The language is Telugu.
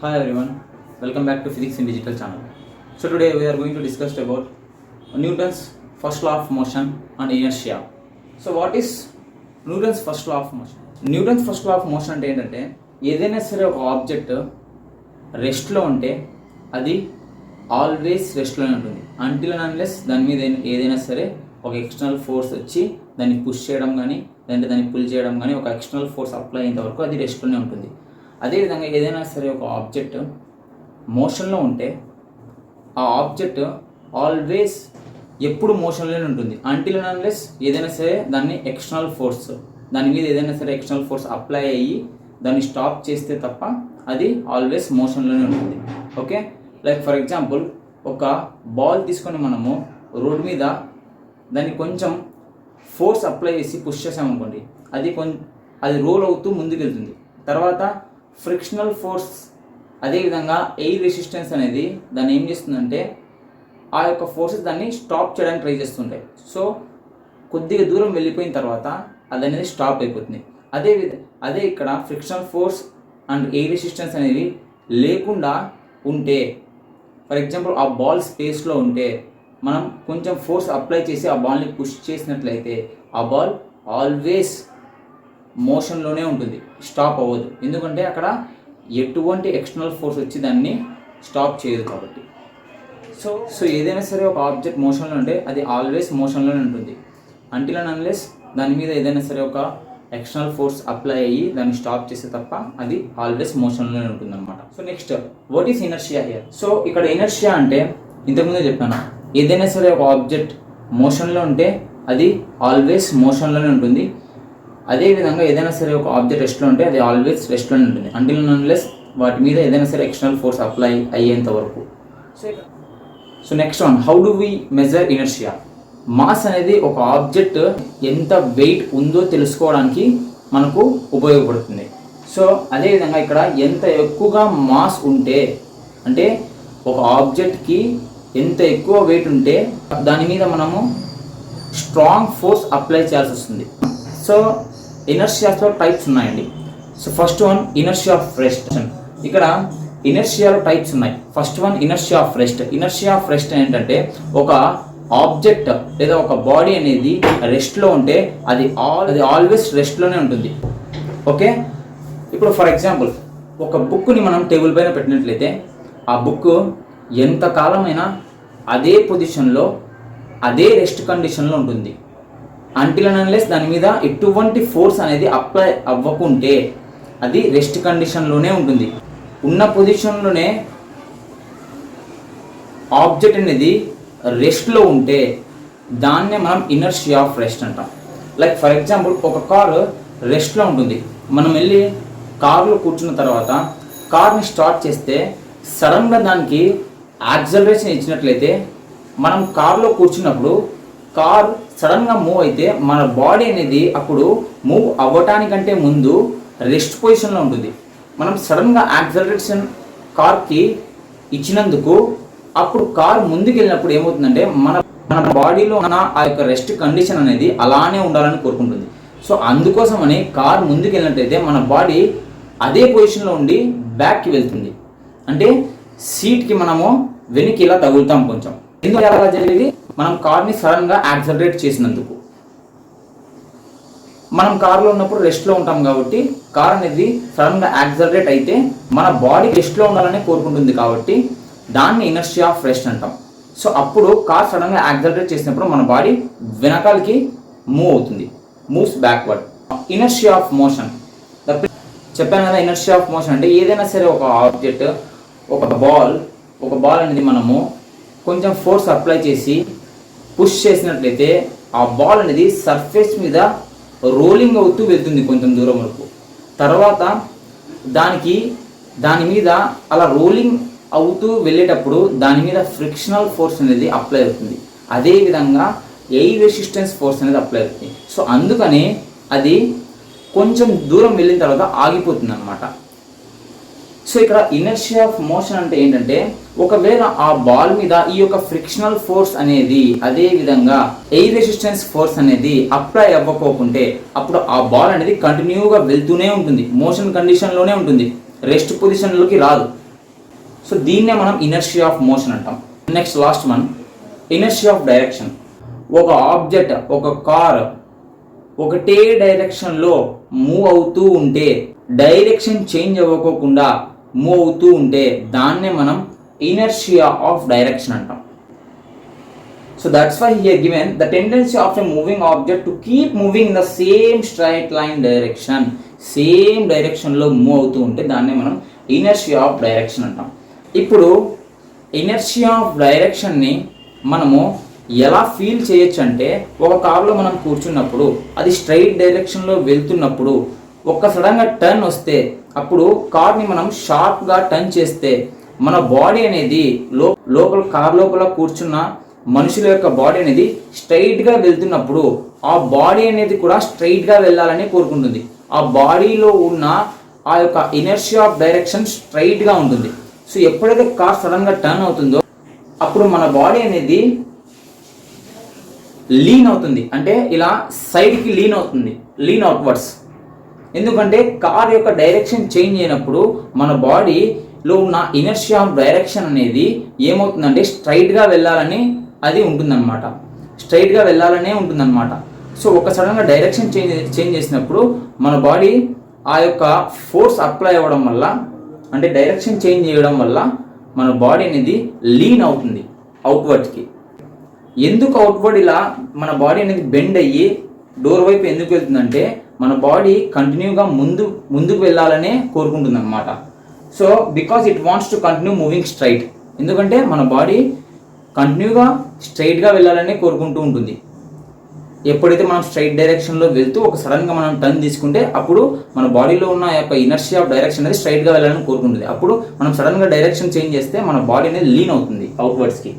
Hi everyone, welcome back to Physics in Digital channel. So today we are going to discuss about Newton's first law of motion and inertia. So what is Newton's first law of motion? Newton's first law of motion అంటే ఏంటంటే ఏదైనా సరే ఒక ఆబ్జెక్ట్ రెస్ట్లో ఉంటే అది ఆల్వేస్ రెస్ట్లోనే ఉంటుంది అంటిల్ అండ్ అన్లెస్ దాని మీద ఏదైనా సరే ఒక ఎక్స్టర్నల్ ఫోర్స్ వచ్చి దాన్ని పుష్ చేయడం కానీ లేదంటే దాన్ని పుల్ చేయడం కానీ ఒక ఎక్స్టర్నల్ ఫోర్స్ అప్లై అయ్యేంత వరకు అది రెస్ట్లోనే ఉంటుంది. అదేవిధంగా ఏదైనా సరే ఒక ఆబ్జెక్ట్ మోషన్లో ఉంటే ఆ ఆబ్జెక్ట్ ఆల్వేస్ ఎప్పుడు మోషన్లోనే ఉంటుంది అంటిల్ అండ్ అన్లెస్ ఏదైనా సరే దాన్ని ఎక్స్టర్నల్ ఫోర్స్ దాని మీద ఏదైనా సరే ఎక్స్టర్నల్ ఫోర్స్ అప్లై అయ్యి దాన్ని స్టాప్ చేస్తే తప్ప అది ఆల్వేస్ మోషన్లోనే ఉంటుంది. ఓకే, లైక్ ఫర్ ఎగ్జాంపుల్ ఒక బాల్ తీసుకొని మనము రోడ్ మీద దాన్ని కొంచెం ఫోర్స్ అప్లై చేసి పుష్ చేసామనుకోండి అది రోల్ అవుతూ ముందుకు వెళ్తుంది. తర్వాత ఫ్రిక్షనల్ ఫోర్స్ అదేవిధంగా ఎయిర్ రెసిస్టెన్స్ అనేది దాన్ని ఏం చేస్తుందంటే ఆ యొక్క ఫోర్సెస్ దాన్ని స్టాప్ చేయడానికి ట్రై చేస్తుంటాయి. సో కొద్దిగా దూరం వెళ్ళిపోయిన తర్వాత అది అనేది స్టాప్ అయిపోతుంది. అదే ఇక్కడ frictional force and air resistance అనేది లేకుండా ఉంటే, ఫర్ ఎగ్జాంపుల్ ఆ బాల్ స్పేస్లో ఉంటే మనం కొంచెం ఫోర్స్ అప్లై చేసి ఆ బాల్ని పుష్ చేసినట్లయితే ఆ బాల్ ఆల్వేస్ మోషన్లోనే ఉంటుంది, స్టాప్ అవ్వదు. ఎందుకంటే అక్కడ ఎటువంటి ఎక్స్టర్నల్ ఫోర్స్ వచ్చి దాన్ని స్టాప్ చేయదు కాబట్టి. సో ఏదైనా సరే ఒక ఆబ్జెక్ట్ మోషన్లో ఉంటే అది ఆల్వేస్ మోషన్లోనే ఉంటుంది అంటిల్ అండ్ అన్లెస్ దాని మీద ఏదైనా సరే ఒక ఎక్స్టర్నల్ ఫోర్స్ అప్లై అయ్యి దాన్ని స్టాప్ చేస్తే తప్ప అది ఆల్వేస్ మోషన్లోనే ఉంటుంది అనమాట. So next what is inertia here? So ఇక్కడ ఇనర్షియా అంటే ఇంతకుముందే చెప్పాను, ఏదైనా సరే ఒక ఆబ్జెక్ట్ మోషన్లో ఉంటే అది ఆల్వేస్ మోషన్లోనే ఉంటుంది. అదేవిధంగా ఏదైనా సరే ఒక ఆబ్జెక్ట్ రెస్ట్లో ఉంటే అది ఆల్వేస్ రెస్ట్లోనే ఉంటుంది అంటిల్ అండ్ అన్లెస్ వాటి మీద ఏదైనా సరే ఎక్స్టర్నల్ ఫోర్స్ అప్లై అయ్యేంత వరకు. So next one, how do we measure inertia? Mass అనేది ఒక ఆబ్జెక్ట్ ఎంత వెయిట్ ఉందో తెలుసుకోవడానికి మనకు ఉపయోగపడుతుంది. సో అదేవిధంగా ఇక్కడ ఎంత ఎక్కువగా మాస్ ఉంటే, అంటే ఒక ఆబ్జెక్ట్కి ఎంత ఎక్కువ వెయిట్ ఉంటే దాని మీద మనము స్ట్రాంగ్ ఫోర్స్ అప్లై చేయాల్సి వస్తుంది. సో ఇనర్షియాస్లో టైప్స్ ఉన్నాయండి. So first one inertia of rest. ఇక్కడ ఇనర్షియాలో టైప్స్ ఉన్నాయి. First one inertia of rest. Inertia of rest ఏంటంటే ఒక ఆబ్జెక్ట్ లేదా ఒక బాడీ అనేది రెస్ట్లో ఉంటే అది ఆల్వేస్ రెస్ట్లోనే ఉంటుంది. ఓకే, ఇప్పుడు ఫర్ ఎగ్జాంపుల్ ఒక బుక్ని మనం టేబుల్ పైన పెట్టినట్లయితే ఆ బుక్ ఎంత కాలమైనా అదే పొజిషన్లో అదే రెస్ట్ కండిషన్లో ఉంటుంది అంటిల్ అండ్ అన్లెస్ దాని మీద ఎటువంటి ఫోర్స్ అనేది అప్లై అవ్వకుంటే అది రెస్ట్ కండిషన్లోనే ఉంటుంది. ఉన్న పొజిషన్లోనే ఆబ్జెక్ట్ అనేది రెస్ట్లో ఉంటే దాన్నే మనం ఇనర్షియా ఆఫ్ రెస్ట్ అంటాం. లైక్ ఫర్ ఎగ్జాంపుల్ ఒక కారు రెస్ట్లో ఉంటుంది. మనం వెళ్ళి కారులో కూర్చున్న తర్వాత కార్ని స్టార్ట్ చేస్తే సడన్గా దానికి యాక్సలరేషన్ ఇచ్చినట్లయితే మనం కారులో కూర్చున్నప్పుడు కార్ సడన్గా మూవ్ అయితే మన బాడీ అనేది అప్పుడు మూవ్ అవ్వటానికంటే ముందు రెస్ట్ పొజిషన్లో ఉంటుంది. మనం సడన్గా యాక్సలరేషన్ కార్కి ఇచ్చినందుకు అప్పుడు కార్ ముందుకు వెళ్ళినప్పుడు ఏమవుతుందంటే మన బాడీలో ఉన్న ఆ యొక్క రెస్ట్ కండిషన్ అనేది అలానే ఉండాలని కోరుకుంటుంది. సో అందుకోసమని కార్ ముందుకు వెళ్ళినట్టయితే మన బాడీ అదే పొజిషన్లో ఉండి బ్యాక్కి వెళ్తుంది. అంటే సీట్కి మనము వెనక్కి ఇలా తగులుతాం కొంచెం. ఎందుకు అలా జరిగేది? మనం కార్ని సడన్గా యాక్సలరేట్ చేసినందుకు. మనం కార్లో ఉన్నప్పుడు రెస్ట్లో ఉంటాం కాబట్టి కార్ అనేది సడన్గా యాక్సలరేట్ అయితే మన బాడీ రెస్ట్లో ఉండాలని కోరుకుంటుంది కాబట్టి దాన్ని ఇనర్షియా ఆఫ్ రెస్ట్ అంటాం. సో అప్పుడు కార్ సడన్గా యాక్సలరేట్ చేసినప్పుడు మన బాడీ వెనకాలకి మూవ్ అవుతుంది, moves backward. Inertia of motion చెప్పాను కదా. ఇనర్షియా ఆఫ్ మోషన్ అంటే ఏదైనా సరే ఒక ఆబ్జెక్ట్ ఒక బాల్ అనేది మనము కొంచెం ఫోర్స్ అప్లై చేసి పుష్ చేసినట్లయితే ఆ బాల్ అనేది సర్ఫేస్ మీద రోలింగ్ అవుతూ వెళ్తుంది కొంచెం దూరం వరకు. తర్వాత దాని మీద అలా రోలింగ్ అవుతూ వెళ్ళేటప్పుడు దాని మీద ఫ్రిక్షనల్ ఫోర్స్ అనేది అప్లై అవుతుంది. అదేవిధంగా ఎయిర్ రెసిస్టెన్స్ ఫోర్స్ అనేది అప్లై అవుతుంది. సో అందుకని అది కొంచెం దూరం వెళ్ళిన తర్వాత ఆగిపోతుంది అన్నమాట. సో ఇక్కడ ఇనర్షియా ఆఫ్ మోషన్ అంటే ఏంటంటే ఒకవేళ ఆ బాల్ మీద ఈ యొక్క ఫ్రిక్షనల్ ఫోర్స్ అనేది అదే విధంగా ఎయిర్ రెసిస్టెన్స్ ఫోర్స్ అనేది అప్లై అవ్వకోకుంటే అప్పుడు ఆ బాల్ అనేది కంటిన్యూగా వెళ్తూనే ఉంటుంది, మోషన్ కండిషన్లోనే ఉంటుంది, రెస్ట్ పొజిషన్లోకి రాదు. సో దీన్నే మనం ఇనర్షియా ఆఫ్ మోషన్ అంటాం. Next last one, inertia of direction. ఒక ఆబ్జెక్ట్, ఒక కార్ ఒకటే డైరెక్షన్లో మూవ్ అవుతూ ఉంటే, డైరెక్షన్ చేంజ్ అవ్వకోకుండా మూవ్ అవుతూ ఉంటే దాన్నే మనం ఇనర్షియా ఆఫ్ డైరెక్షన్ అంటాం. So that's why here given the tendency of a moving object to keep moving in the same straight line direction, same డైరెక్షన్లో మూవ్ అవుతూ ఉంటే దాన్నే మనం ఇనర్షియా ఆఫ్ డైరెక్షన్ అంటాం. ఇప్పుడు ఇనర్షియా ఆఫ్ డైరెక్షన్ని మనము ఎలా ఫీల్ చేయొచ్చు అంటే, ఒక కార్లో మనం కూర్చున్నప్పుడు అది స్ట్రైట్ డైరెక్షన్లో వెళ్తున్నప్పుడు ఒక్క సడన్గా టర్న్ వస్తే, అప్పుడు కార్ని మనం షార్ప్గా టర్న్ చేస్తే మన బాడీ అనేది లోపల కార్ లోపల కూర్చున్న మనుషుల యొక్క బాడీ అనేది స్ట్రైట్గా వెళ్తున్నప్పుడు ఆ బాడీ అనేది కూడా స్ట్రైట్గా వెళ్ళాలని కోరుకుంటుంది. ఆ బాడీలో ఉన్న ఆ యొక్క ఇనర్షియా ఆఫ్ డైరెక్షన్ స్ట్రైట్గా ఉంటుంది. సో ఎప్పుడైతే కార్ సడన్గా టర్న్ అవుతుందో అప్పుడు మన బాడీ అనేది లీన్ అవుతుంది, అంటే ఇలా సైడ్కి లీన్ అవుతుంది, లీన్ అవుట్వర్డ్స్. ఎందుకంటే కార్ యొక్క డైరెక్షన్ చేంజ్ అయినప్పుడు మన బాడీలో ఉన్న ఇనర్షియా ఆఫ్ డైరెక్షన్ అనేది ఏమవుతుందంటే స్ట్రైట్గా వెళ్ళాలని అది ఉంటుందన్నమాట, స్ట్రైట్గా వెళ్ళాలనే ఉంటుందన్నమాట. సో ఒక సడన్గా డైరెక్షన్ చేంజ్ చేసినప్పుడు మన బాడీ ఆ యొక్క ఫోర్స్ అప్లై అవ్వడం వల్ల, అంటే డైరెక్షన్ చేంజ్ చేయడం వల్ల మన బాడీ అనేది లీన్ అవుతుంది అవుట్వర్డ్కి. ఎందుకు అవుట్వర్డ్ ఇలా మన బాడీ అనేది బెండ్ అయ్యి డోర్ వైపు ఎందుకు వెళ్తుందంటే మన బాడీ కంటిన్యూగా ముందుకు వెళ్ళాలనే కోరుకుంటుంది అనమాట. So because it wants to continue moving straight, ఎందుకంటే మన బాడీ కంటిన్యూగా స్ట్రైట్గా వెళ్ళాలని కోరుకుంటూ ఉంటుంది. ఎప్పుడైతే మనం స్ట్రైట్ డైరెక్షన్లో వెళ్తూ ఒక సడన్గా మనం టర్న్ తీసుకుంటే అప్పుడు మన బాడీలో ఉన్న యొక్క ఇనర్షియా ఆఫ్ డైరెక్షన్ అనేది స్ట్రైట్గా వెళ్ళాలని కోరుకుంటుంది. అప్పుడు మనం సడన్గా డైరెక్షన్ చేంజ్ చేస్తే మన బాడీ అనేది లీన్ అవుతుంది అవుట్వర్డ్స్కి.